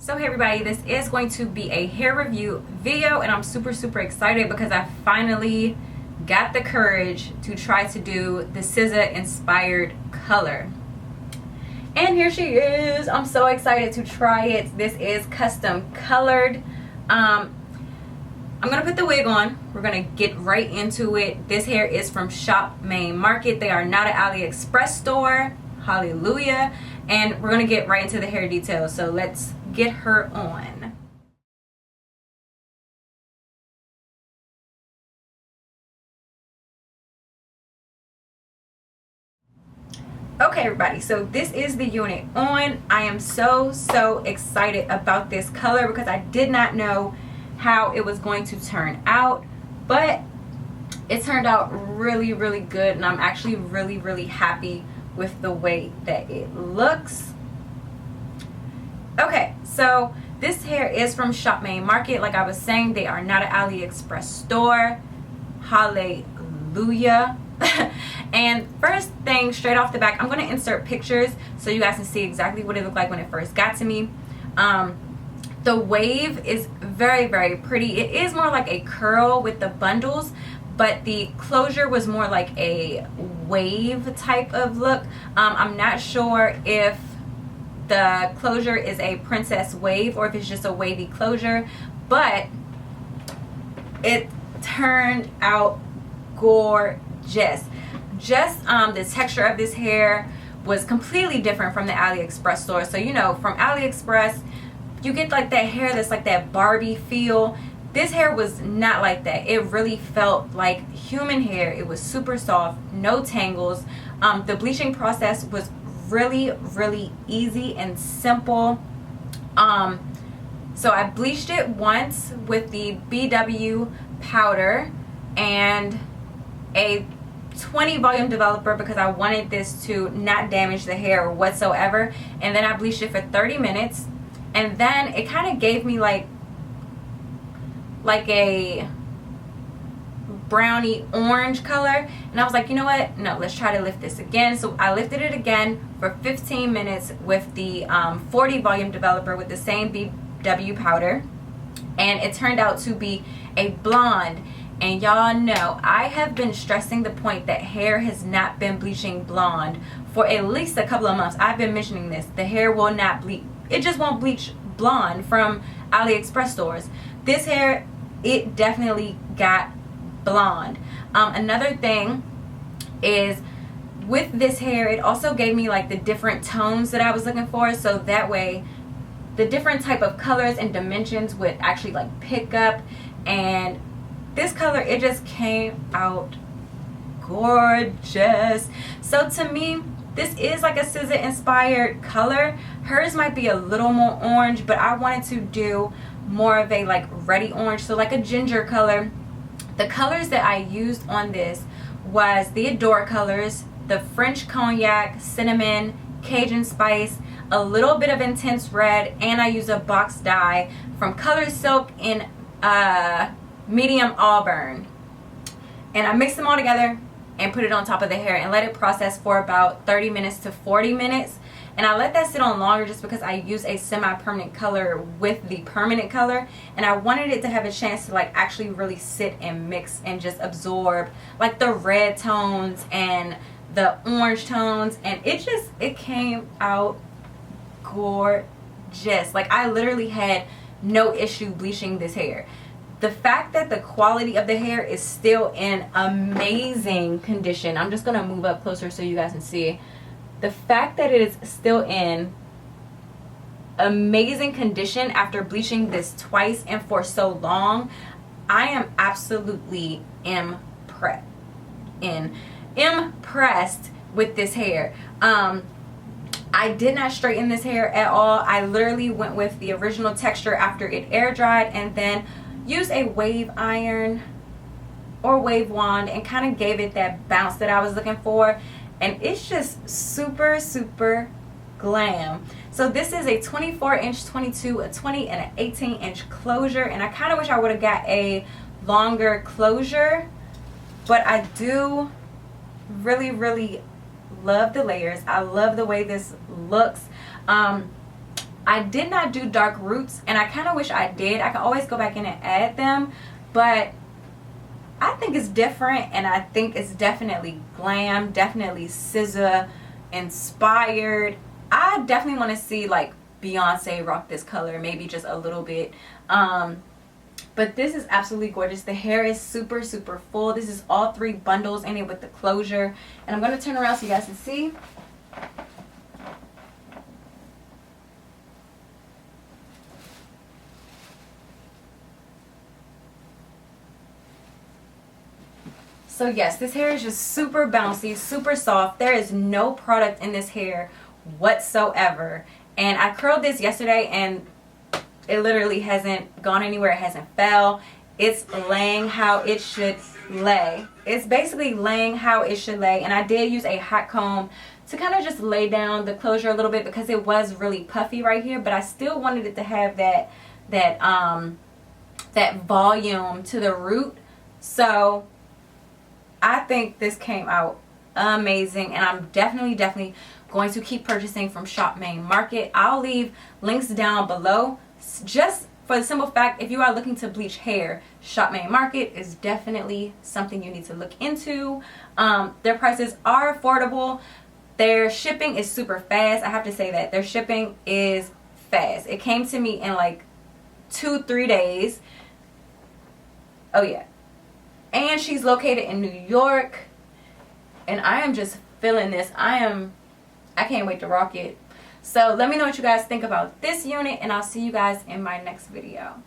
So hey everybody, this is going to be a hair review video and I'm super excited because I finally got the courage to try to do the SZA inspired color. And here she is. I'm so excited to try it. This is custom colored. I'm gonna put the wig on. We're gonna get right into it. This hair is from ShopManeMarket. They are not an AliExpress store. Hallelujah. And we're gonna get right into the hair details. So let's get her on. Okay everybody, so this is the unit on. I am so excited about this color because I did not know how it was going to turn out, but it turned out really good, and I'm actually really happy with the way that it looks. Okay, so this hair is from ShopManeMarket. Like I was saying, they are not an AliExpress store. Hallelujah. And first thing, straight off the back, I'm going to insert pictures so you guys can see exactly what it looked like when it first got to me. The wave is very pretty. It is more like a curl with the bundles, but the closure was more like a wave type of look. I'm not sure if the closure is a princess wave or if it's just a wavy closure, but it turned out gorgeous. Just the texture of this hair was completely different from the AliExpress store. So you know, from AliExpress you get like that hair that's like that Barbie feel. This hair was not like that. It really felt like human hair. It was super soft, no tangles. The bleaching process was really easy and simple. So I bleached it once with the BW powder and a 20 volume developer because I wanted this to not damage the hair whatsoever, and then I bleached it for 30 minutes, and then it kind of gave me like a browny orange color, and I was like, you know what, no, let's try to lift this again. So I lifted it again for 15 minutes with the 40 volume developer with the same BW powder, and it turned out to be a blonde. And y'all know I have been stressing the point that hair has not been bleaching blonde for at least a couple of months. I've been mentioning this. The hair will not bleach. It just won't bleach blonde from AliExpress stores. This hair, it definitely got blonde. Another thing is with this hair, it also gave me like the different tones that I was looking for. So that way the different type of colors and dimensions would actually like pick up, and this color, it just came out gorgeous. So to me, this is like a SZA inspired color. Hers might be a little more orange, but I wanted to do more of a like reddy orange, so like a ginger color. The colors that I used on this was the Adore colors, the French cognac, cinnamon, Cajun spice, a little bit of intense red, and I used a box dye from Colorsilk in medium Auburn, and I mixed them all together and put it on top of the hair and let it process for about 30 minutes to 40 minutes. And I let that sit on longer just because I use a semi-permanent color with the permanent color, and I wanted it to have a chance to like actually really sit and mix and just absorb like the red tones and the orange tones, and it came out gorgeous. Like I literally had no issue bleaching this hair. The fact that the quality of the hair is still in amazing condition. I'm just going to move up closer so you guys can see. The fact that it is still in amazing condition after bleaching this twice and for so long, I am absolutely impressed with this hair. I did not straighten this hair at all. I literally went with the original texture after it air dried, and then use a wave iron or wave wand and kind of gave it that bounce that I was looking for, and it's just super glam. So this is a 24-inch, 22, a 20, and an 18-inch closure, and I kind of wish I would have got a longer closure, but I do really love the layers. I love the way this looks. I did not do dark roots, and I kind of wish I did. I can always go back in and add them, but I think it's different, and I think it's definitely glam, definitely SZA inspired. I definitely want to see like Beyonce rock this color, maybe just a little bit. But this is absolutely gorgeous. The hair is super, super full. This is all 3 bundles in it with the closure. And I'm going to turn around so you guys can see. So yes, this hair is just super bouncy, super soft. There is no product in this hair whatsoever. And I curled this yesterday, and it literally hasn't gone anywhere. It hasn't fell. It's laying how it should lay. It's basically laying how it should lay. And I did use a hot comb to kind of just lay down the closure a little bit because it was really puffy right here. But I still wanted it to have that volume to the root. So I think this came out amazing, and I'm definitely going to keep purchasing from ShopManeMarket. I'll leave links down below just for the simple fact, if you are looking to bleach hair, ShopManeMarket is definitely something you need to look into. Their prices are affordable. Their shipping is super fast. I have to say that their shipping is fast. It came to me in like 2-3 days. Oh yeah. And she's located in New York, and I am just feeling this. I can't wait to rock it. So let me know what you guys think about this unit, and I'll see you guys in my next video.